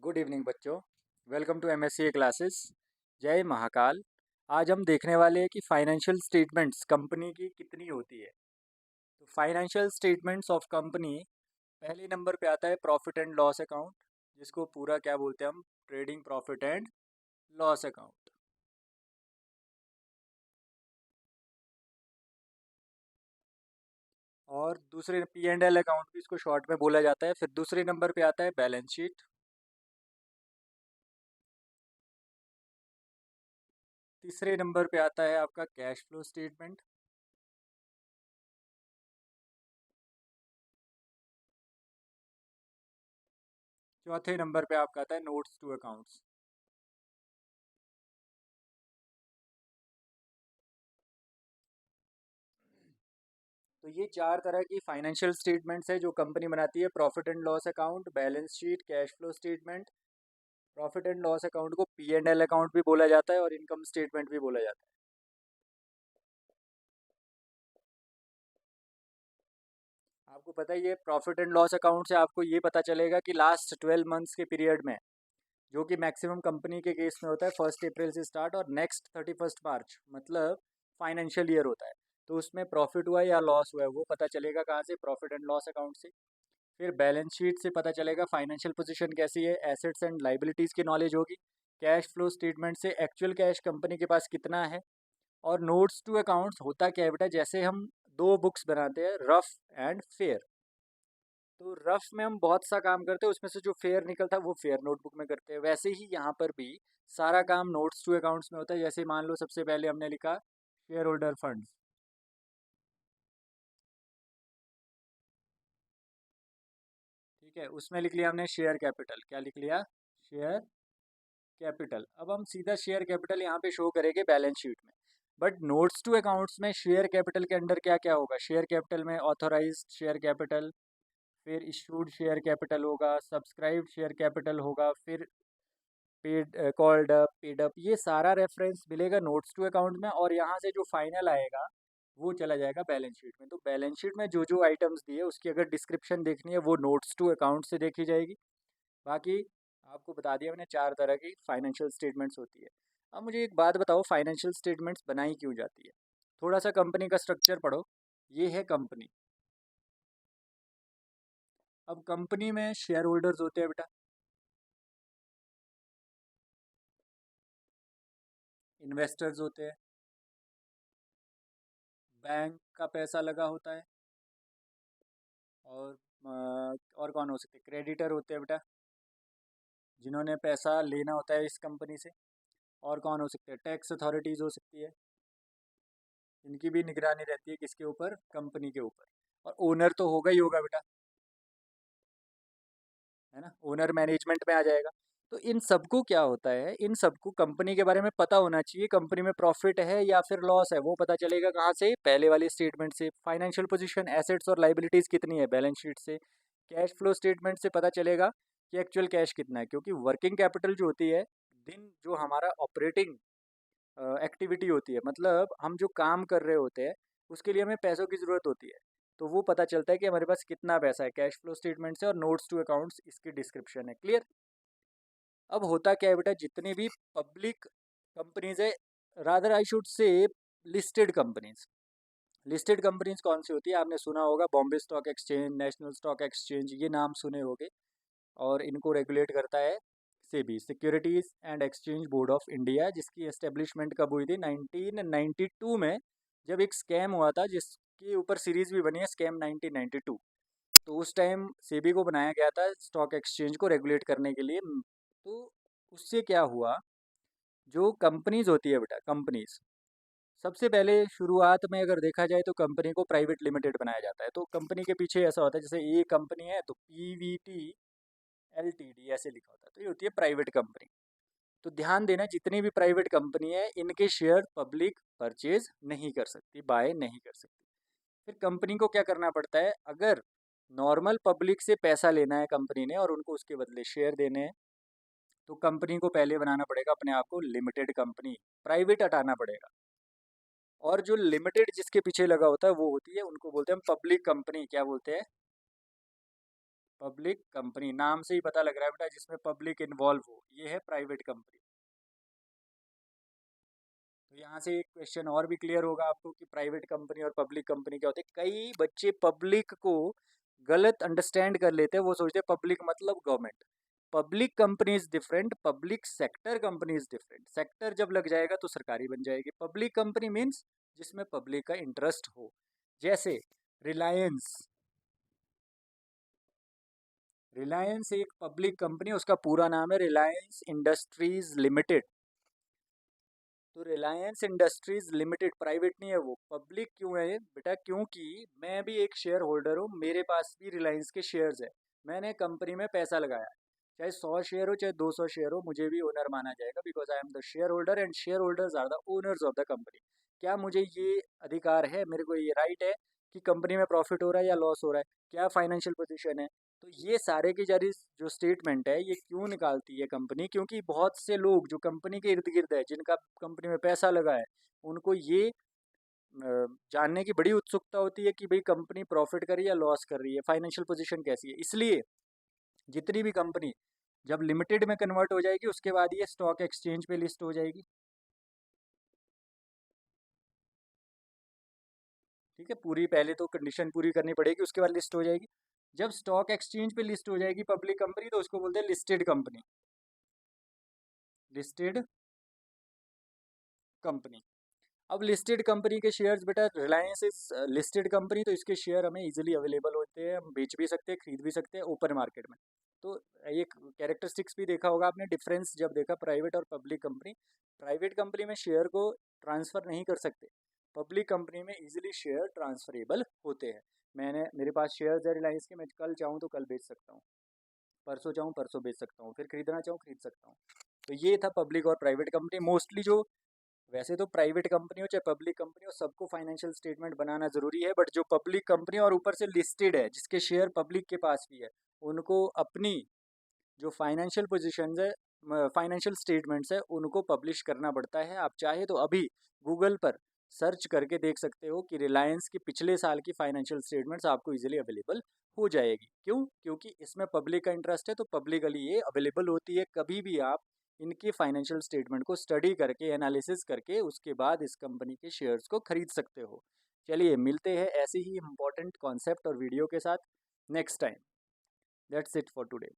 Good evening बच्चों। Welcome to MSCA classes. जय महाकाल। आज हम देखने वाले हैं कि फाइनेंशियल स्टेटमेंट्स कंपनी की कितनी होती है। तो फाइनेंशियल स्टेटमेंट्स ऑफ कंपनी पहले नंबर पे आता है प्रॉफिट एंड लॉस अकाउंट, जिसको पूरा क्या बोलते हैं हम, trading profit and loss account. और दूसरे पी एंड एल अकाउंट भी इसको शॉर्ट में बोला जाता है। फिर दूसरे नंबर पे आता है बैलेंस शीट। तीसरे नंबर पे आता है आपका कैश फ्लो स्टेटमेंट। चौथे नंबर पे आपका आता है नोट्स टू अकाउंट्स। तो ये चार तरह की फाइनेंशियल स्टेटमेंट्स है जो कंपनी बनाती है। Profit and loss account, balance sheet, cash flow statement. Profit and loss account को पी एंड एल अकाउंट भी बोला जाता है और इनकम स्टेटमेंट भी बोला जाता है। आपको पता ही है, प्रॉफिट एंड लॉस अकाउंट से आपको ये पता चलेगा कि लास्ट 12 मंथ्स के पीरियड में, जो कि मैक्सिमम कंपनी के केस में होता है 1 अप्रैल से स्टार्ट और नेक्स्ट 31 मार्च, मतलब फाइनेंशियल ईयर होता है। तो उसमें प्रॉफिट हुआ या लॉस हुआ है वो पता चलेगा कहाँ से, प्रॉफिट एंड लॉस अकाउंट से। फिर बैलेंस शीट से पता चलेगा फाइनेंशियल पोजीशन कैसी है, एसेट्स एंड लाइबिलिटीज़ की नॉलेज होगी। कैश फ्लो स्टेटमेंट से एक्चुअल कैश कंपनी के पास कितना है। और नोट्स टू अकाउंट्स होता क्या है बेटा, जैसे हम दो बुक्स बनाते हैं, रफ एंड फेयर। तो रफ में हम बहुत सा काम करते हैं, उसमें से जो फेयर निकलता है वो फेयर नोटबुक में करते हैं। वैसे ही यहाँ पर भी सारा काम नोट्स टू अकाउंट्स में होता है। जैसे मान लो सबसे पहले हमने लिखा शेयर होल्डर फंड्स, ठीक है, उसमें लिख लिया हमने शेयर कैपिटल। क्या लिख लिया? Share capital. अब हम सीधा शेयर कैपिटल यहाँ पे शो करेंगे बैलेंस शीट में। बट नोट्स टू अकाउंट्स में शेयर कैपिटल के अंडर क्या क्या होगा? शेयर कैपिटल में ऑथोराइज्ड शेयर कैपिटल, फिर इशूड शेयर कैपिटल होगा, सब्सक्राइब्ड शेयर कैपिटल होगा, फिर paid, called up, paid up, ये सारा रेफरेंस मिलेगा नोट्स टू अकाउंट में। और यहाँ से जो फाइनल आएगा वो चला जाएगा बैलेंस शीट में। तो बैलेंस शीट में जो जो आइटम्स दिए उसकी अगर डिस्क्रिप्शन देखनी है वो नोट्स टू अकाउंट से देखी जाएगी। बाकी आपको बता दिया मैंने, चार तरह की फाइनेंशियल स्टेटमेंट्स होती है। अब मुझे एक बात बताओ, फाइनेंशियल स्टेटमेंट्स बनाई क्यों जाती है? थोड़ा सा कंपनी का स्ट्रक्चर पढ़ो। ये है कंपनी। अब कंपनी में शेयर होल्डर्स होते हैं बेटा, इन्वेस्टर्स होते हैं, बैंक का पैसा लगा होता है, और और कौन हो सकते हैं? क्रेडिटर होते हैं बेटा, जिन्होंने पैसा लेना होता है इस कंपनी से। और कौन हो सकते हैं? टैक्स अथॉरिटीज़ हो सकती है, इनकी भी निगरानी रहती है किसके ऊपर? कंपनी के ऊपर। और ओनर तो होगा ही होगा बेटा, है ना, ओनर मैनेजमेंट में आ जाएगा। तो इन सबको क्या होता है, इन सबको कंपनी के बारे में पता होना चाहिए। कंपनी में प्रॉफिट है या फिर लॉस है वो पता चलेगा कहाँ से? पहले वाली स्टेटमेंट से। फाइनेंशियल पोजीशन, एसेट्स और लाइबिलिटीज़ कितनी है, बैलेंस शीट से। कैश फ्लो स्टेटमेंट से पता चलेगा कि एक्चुअल कैश कितना है, क्योंकि वर्किंग कैपिटल जो होती है, दिन जो हमारा ऑपरेटिंग एक्टिविटी होती है, मतलब हम जो काम कर रहे होते हैं उसके लिए हमें पैसों की ज़रूरत होती है। तो वो पता चलता है कि हमारे पास कितना पैसा है कैश फ्लो स्टेटमेंट से, और नोट्स टू अकाउंट्स इसकी डिस्क्रिप्शन है। क्लियर? अब होता क्या है बेटा, जितनी भी पब्लिक कंपनीज है, rather I should say listed companies. Listed companies कौन सी होती है? आपने सुना होगा Bombay stock exchange, national stock exchange, ये नाम सुने होंगे। और इनको रेगुलेट करता है SEBI, securities and exchange board of India, जिसकी एस्टेब्लिशमेंट कब हुई थी? 1992 में, जब एक स्कैम हुआ था जिसके ऊपर सीरीज भी बनी है, स्कैम 1992। तो उस टाइम सेबी को बनाया गया था स्टॉक एक्सचेंज को रेगुलेट करने के लिए। तो उससे क्या हुआ, जो कंपनीज होती है बेटा, कंपनीज सबसे पहले शुरुआत में अगर देखा जाए तो कंपनी को प्राइवेट लिमिटेड बनाया जाता है। तो कंपनी के पीछे ऐसा होता है, जैसे ये कंपनी है तो पीवीटी एलटीडी ऐसे लिखा होता है, तो ये होती है प्राइवेट कंपनी। तो ध्यान देना, जितनी भी प्राइवेट कंपनी है इनके शेयर पब्लिक परचेज नहीं कर सकती, बाय नहीं कर सकती। फिर कंपनी को क्या करना पड़ता है, अगर नॉर्मल पब्लिक से पैसा लेना है कंपनी ने और उनको उसके बदले शेयर देने हैं, तो कंपनी को पहले बनाना पड़ेगा अपने आप को लिमिटेड कंपनी, प्राइवेट हटाना पड़ेगा। और जो लिमिटेड जिसके पीछे लगा होता है वो होती है, उनको बोलते हैं हम पब्लिक कंपनी। क्या बोलते हैं? पब्लिक कंपनी, नाम से ही पता लग रहा है बेटा, जिसमें पब्लिक इन्वॉल्व हो, ये है प्राइवेट कंपनी। तो यहाँ से एक क्वेश्चन और भी क्लियर होगा आपको कि प्राइवेट कंपनी और पब्लिक कंपनी क्या होते हैं। कई बच्चे पब्लिक को गलत अंडरस्टैंड कर लेते हैं, वो सोचते हैं पब्लिक मतलब government. Public company is different, public sector company is different. Sector जब लग जाएगा तो सरकारी बन जाएगी। पब्लिक कंपनी मीन्स जिसमें पब्लिक का इंटरेस्ट हो। जैसे रिलायंस, रिलायंस एक पब्लिक कंपनी, उसका पूरा नाम है रिलायंस इंडस्ट्रीज लिमिटेड। तो रिलायंस इंडस्ट्रीज लिमिटेड प्राइवेट नहीं है, वो पब्लिक क्यों है बेटा? क्योंकि मैं भी एक शेयर होल्डर हूँ, मेरे पास भी रिलायंस के शेयर्स है, मैंने कंपनी में पैसा लगाया। चाहे 100 शेयर हो चाहे 200 शेयर हो, मुझे भी ओनर माना जाएगा, because I am the shareholder and shareholders are the owners of the company. क्या मुझे ये अधिकार है, मेरे को ये राइट है कि कंपनी में प्रॉफिट हो रहा है या लॉस हो रहा है, क्या फाइनेंशियल पोजीशन है? तो ये सारे की सारी जो स्टेटमेंट है, ये क्यों निकालती है कंपनी? क्योंकि बहुत से लोग जो कंपनी के इर्द गिर्द है, जिनका कंपनी में पैसा लगा है, उनको ये जानने की बड़ी उत्सुकता होती है कि भाई कंपनी प्रॉफिट कर रही है या लॉस कर रही है, फाइनेंशियल पोजीशन कैसी है। इसलिए जितनी भी कंपनी जब लिमिटेड में कन्वर्ट हो जाएगी, उसके बाद ये स्टॉक एक्सचेंज पे लिस्ट हो जाएगी। ठीक है, पूरी पहले तो कंडीशन पूरी करनी पड़ेगी, उसके बाद लिस्ट हो जाएगी। जब स्टॉक एक्सचेंज पे लिस्ट हो जाएगी पब्लिक कंपनी, तो उसको बोलते हैं लिस्टेड कंपनी, लिस्टेड कंपनी। अब लिस्टेड कंपनी के शेयर्स बेटा, रिलायंस इज लिस्टेड कंपनी, तो इसके शेयर हमें इजीली अवेलेबल होते हैं, हम बेच भी सकते हैं, खरीद भी सकते हैं ओपन मार्केट में। तो ये कैरेक्टरिस्टिक्स भी देखा होगा आपने, डिफरेंस जब देखा प्राइवेट और पब्लिक कंपनी। प्राइवेट कंपनी में शेयर को ट्रांसफ़र नहीं कर सकते, पब्लिक कंपनी में इजीली शेयर ट्रांसफरेबल होते हैं। मेरे पास शेयर्स है रिलायंस के, मैं कल चाहूँ तो कल बेच सकता हूँ, परसों चाहूँ परसों बेच सकता हूँ, फिर खरीदना चाहूँ खरीद सकता हूँ। तो ये था पब्लिक और प्राइवेट कंपनी। मोस्टली जो, वैसे तो प्राइवेट कंपनी हो चाहे पब्लिक कंपनी हो, सबको फाइनेंशियल स्टेटमेंट बनाना जरूरी है, बट जो पब्लिक कंपनी और ऊपर से लिस्टेड है, जिसके शेयर पब्लिक के पास भी है, उनको अपनी जो फाइनेंशियल पोजीशंस है, फाइनेंशियल स्टेटमेंट्स है, उनको पब्लिश करना पड़ता है। आप चाहे तो अभी गूगल पर सर्च करके देख सकते हो कि रिलायंस की पिछले साल की फाइनेंशियल स्टेटमेंट्स आपको इजीली अवेलेबल हो जाएगी। क्यों? क्योंकि इसमें पब्लिक का इंटरेस्ट है, तो पब्लिकली ये अवेलेबल होती है। कभी भी आप इनके फाइनेंशियल स्टेटमेंट को स्टडी करके, एनालिसिस करके, उसके बाद इस कंपनी के शेयर्स को खरीद सकते हो। चलिए मिलते हैं ऐसे ही इम्पोर्टेंट कॉन्सेप्ट और वीडियो के साथ next time. That's it for today.